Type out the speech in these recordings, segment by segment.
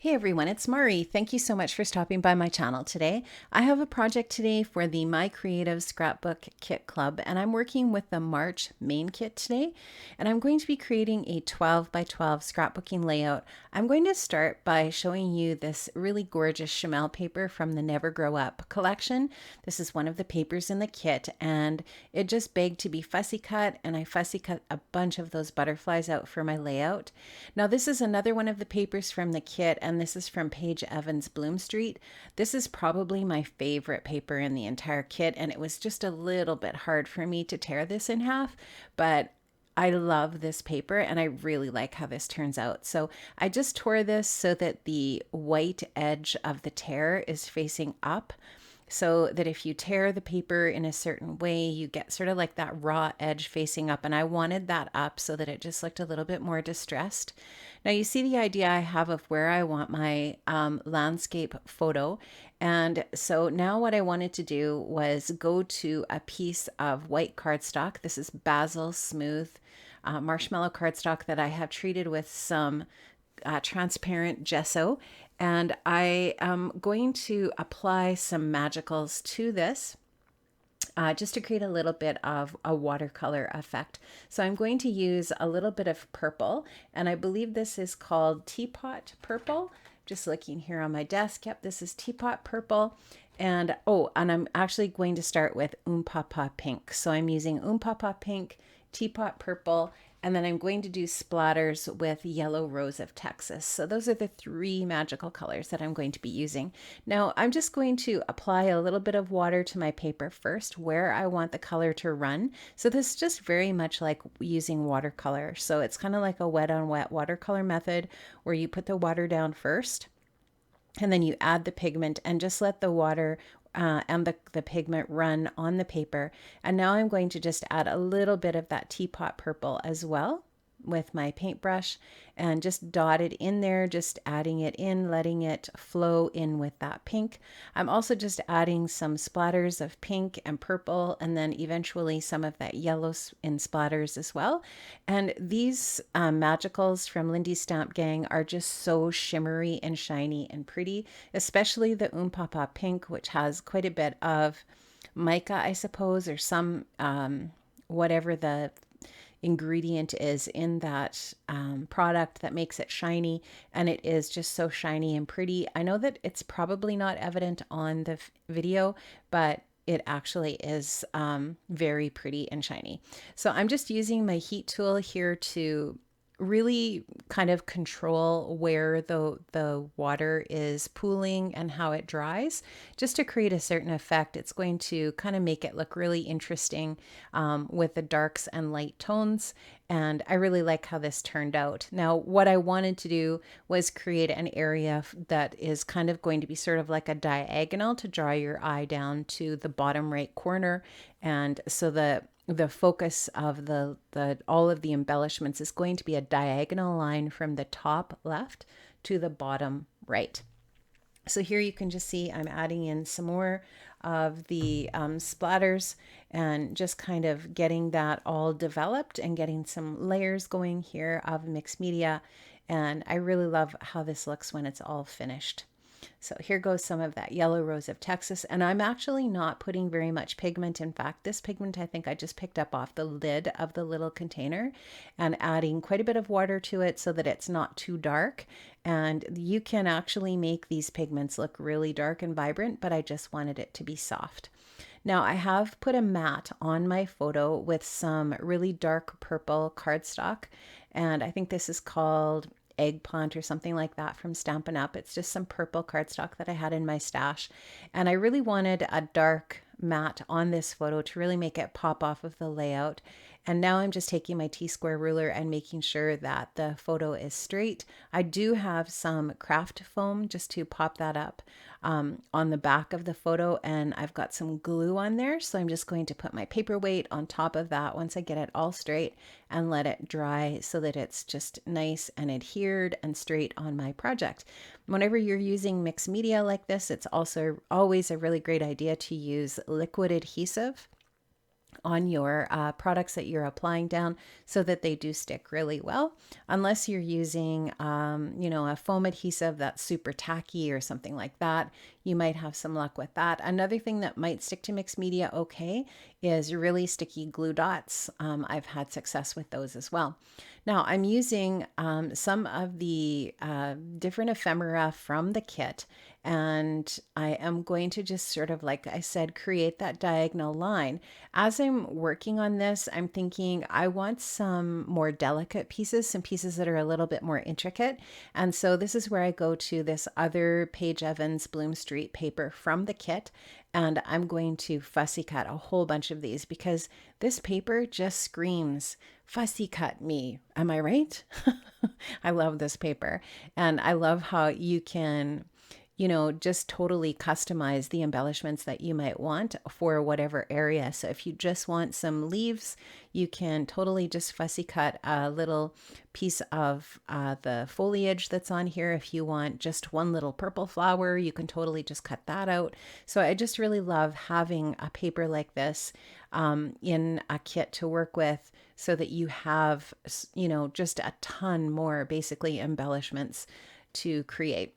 Hey everyone, it's Mari. Thank you so much for stopping by my channel today. I have a project today for the My Creative Scrapbook Kit Club, and I'm working with the March main kit today. And I'm going to be creating a 12 by 12 scrapbooking layout. I'm going to start by showing you this really gorgeous Chamel paper from the Never Grow Up collection. This is one of the papers in the kit, and it just begged to be fussy cut, and I fussy cut a bunch of those butterflies out for my layout. Now this is another one of the papers from the kit, and this is from Paige Evans Bloom Street. This is probably my favorite paper in the entire kit, and it was just a little bit hard for me to tear this in half, but I love this paper and I really like how this turns out. So I just tore this so that the white edge of the tear is facing up, so that if you tear the paper in a certain way, you get sort of like that raw edge facing up. And I wanted that up so that it just looked a little bit more distressed. Now you see the idea I have of where I want my landscape photo. And so now what I wanted to do was go to a piece of white cardstock. This is Basil Smooth marshmallow cardstock that I have treated with some transparent gesso, and I am going to apply some magicals to this just to create a little bit of a watercolor effect. So I'm going to use a little bit of purple, and I believe this is called Teapot Purple. Just looking here on my desk. Yep, this is Teapot Purple. And and I'm actually going to start with Papa Pink. So I'm using Papa Pink, Teapot Purple, and then I'm going to do splatters with Yellow Rose of Texas. So those are the three magical colors that I'm going to be using. Now I'm just going to apply a little bit of water to my paper first where I want the color to run. So this is just very much like using watercolor. So it's kind of like a wet on wet watercolor method where you put the water down first and then you add the pigment and just let the water and the pigment run on the paper. And now I'm going to just add a little bit of that teapot purple as well with my paintbrush and just dot it in there, just adding it in, letting it flow in with that pink. I'm also just adding some splatters of pink and purple, and then eventually some of that yellow in splatters as well. And these magicals from Lindy's Stamp Gang are just so shimmery and shiny and pretty, especially the Papa Pink, which has quite a bit of mica, I suppose, or some whatever the ingredient is in that product that makes it shiny, and it is just so shiny and pretty. I know that it's probably not evident on the video, but it actually is very pretty and shiny. So I'm just using my heat tool here to really kind of control where the water is pooling and how it dries, just to create a certain effect. It's going to kind of make it look really interesting with the darks and light tones. And I really like how this turned out. Now, what I wanted to do was create an area that is kind of going to be sort of like a diagonal to draw your eye down to the bottom right corner. And so the focus of the all of the embellishments is going to be a diagonal line from the top left to the bottom right. So here you can just see I'm adding in some more of the splatters and just kind of getting that all developed and getting some layers going here of mixed media. And I really love how this looks when it's all finished. So here goes some of that Yellow Rose of Texas, and I'm actually not putting very much pigment. In fact, this pigment I think I just picked up off the lid of the little container, and adding quite a bit of water to it so that it's not too dark. And you can actually make these pigments look really dark and vibrant, but I just wanted it to be soft. Now I have put a mat on my photo with some really dark purple cardstock, and I think this is called Eggplant or something like that from Stampin' Up. It's just some purple cardstock that I had in my stash, and I really wanted a dark matte on this photo to really make it pop off of the layout. And now I'm just taking my T-square ruler and making sure that the photo is straight. I do have some craft foam just to pop that up on the back of the photo, and I've got some glue on there, so I'm just going to put my paperweight on top of that once I get it all straight and let it dry so that it's just nice and adhered and straight on my project. Whenever you're using mixed media like this, it's also always a really great idea to use liquid adhesive. on your products that you're applying down so that they do stick really well. Unless you're using, a foam adhesive that's super tacky or something like that, you might have some luck with that. Another thing that might stick to mixed media okay is really sticky glue dots. I've had success with those as well. Now I'm using some of the different ephemera from the kit, and I am going to just sort of, like I said, create that diagonal line. As I'm working on this, I'm thinking I want some more delicate pieces, some pieces that are a little bit more intricate. And so this is where I go to this other Paige Evans Bloom Street paper from the kit. And I'm going to fussy cut a whole bunch of these because this paper just screams fussy cut me. Am I right? I love this paper. And I love how you can just totally customize the embellishments that you might want for whatever area. So if you just want some leaves, you can totally just fussy cut a little piece of the foliage that's on here. If you want just one little purple flower, you can totally just cut that out. So I just really love having a paper like this in a kit to work with so that you have, just a ton more basically embellishments to create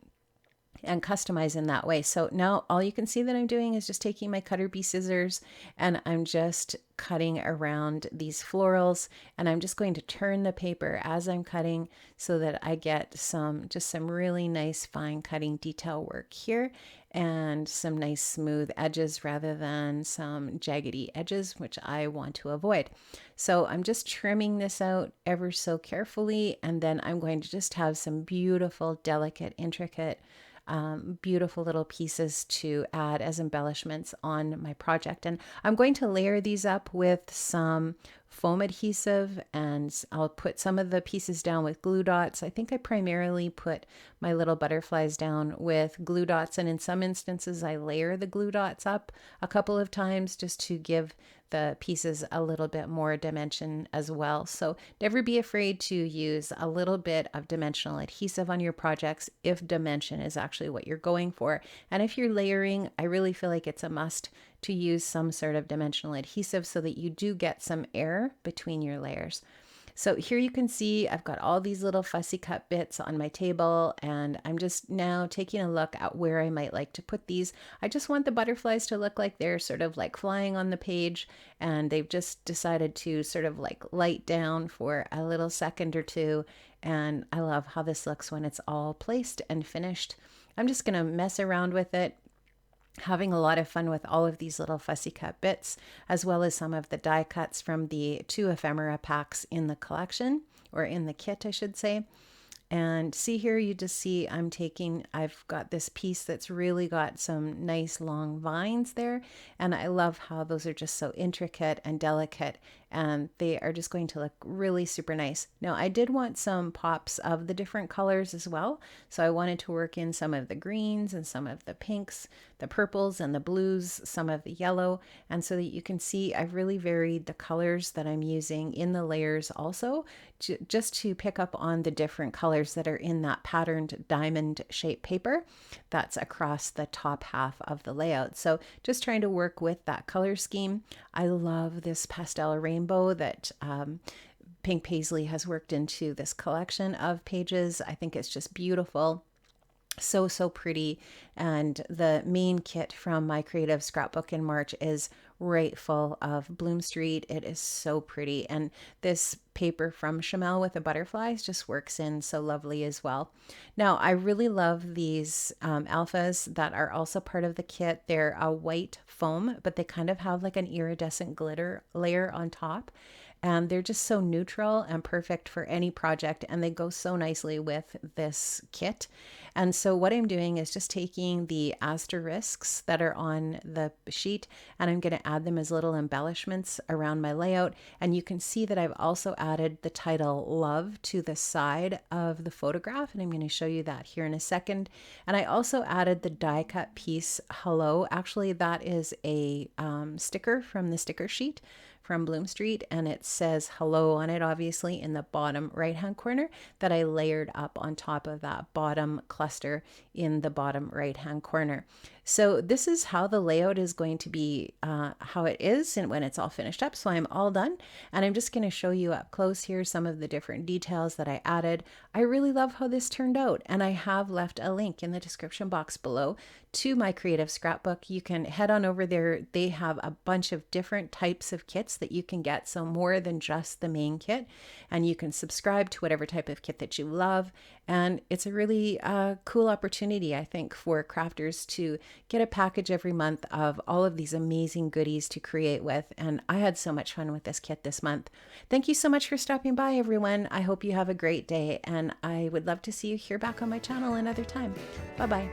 and customize in that way. So now all you can see that I'm doing is just taking my cutter bee scissors and I'm just cutting around these florals, and I'm just going to turn the paper as I'm cutting so that I get some really nice fine cutting detail work here and some nice smooth edges rather than some jaggedy edges, which I want to avoid. So I'm just trimming this out ever so carefully, and then I'm going to just have some beautiful, delicate, intricate beautiful little pieces to add as embellishments on my project. And I'm going to layer these up with some foam adhesive, and I'll put some of the pieces down with glue dots. I think I primarily put my little butterflies down with glue dots, and in some instances I layer the glue dots up a couple of times just to give the pieces a little bit more dimension as well. So never be afraid to use a little bit of dimensional adhesive on your projects if dimension is actually what you're going for. And if you're layering, I really feel like it's a must to use some sort of dimensional adhesive so that you do get some air between your layers. So here you can see I've got all these little fussy cut bits on my table, and I'm just now taking a look at where I might like to put these. I just want the butterflies to look like they're sort of like flying on the page, and they've just decided to sort of like light down for a little second or two. And I love how this looks when it's all placed and finished. I'm just going to mess around with it, having a lot of fun with all of these little fussy cut bits, as well as some of the die cuts from the 2 ephemera packs in the collection, or in the kit, I should say. And see here, you just see I've got this piece that's really got some nice long vines there. And I love how those are just so intricate and delicate, and they are just going to look really super nice. Now, I did want some pops of the different colors as well. So I wanted to work in some of the greens and some of the pinks, the purples and the blues, some of the yellow. And so that you can see, I've really varied the colors that I'm using in the layers also, just to pick up on the different colors that are in that patterned diamond shaped paper that's across the top half of the layout. So just trying to work with that color scheme. I love this pastel rainbow that Pink Paisley has worked into this collection of pages. I think it's just beautiful. So pretty. And the main kit from my creative scrapbook in March is right full of Bloom Street. It is so pretty, and this paper from Chamel with the butterflies just works in so lovely as well. Now I really love these alphas that are also part of the kit. They're a white foam, but they kind of have like an iridescent glitter layer on top, and they're just so neutral and perfect for any project, and they go so nicely with this kit. And so what I'm doing is just taking the asterisks that are on the sheet, and I'm going to add them as little embellishments around my layout. And you can see that I've also added the title Love to the side of the photograph, and I'm going to show you that here in a second. And I also added the die cut piece Hello. Actually, that is a sticker from the sticker sheet from Bloom Street, and it says hello on it, obviously, in the bottom right hand corner, that I layered up on top of that bottom cluster in the bottom right hand corner. So this is how the layout is going to be, how it is, and when it's all finished up. So I'm all done, and I'm just going to show you up close here some of the different details that I added. I really love how this turned out, and I have left a link in the description box below to my creative scrapbook. You can head on over there. They have a bunch of different types of kits that you can get, so more than just the main kit, and you can subscribe to whatever type of kit that you love. And it's a really cool opportunity, I think, for crafters to get a package every month of all of these amazing goodies to create with. And I had so much fun with this kit this month. Thank you so much for stopping by, everyone. I hope you have a great day, and I would love to see you here back on my channel another time. Bye-bye.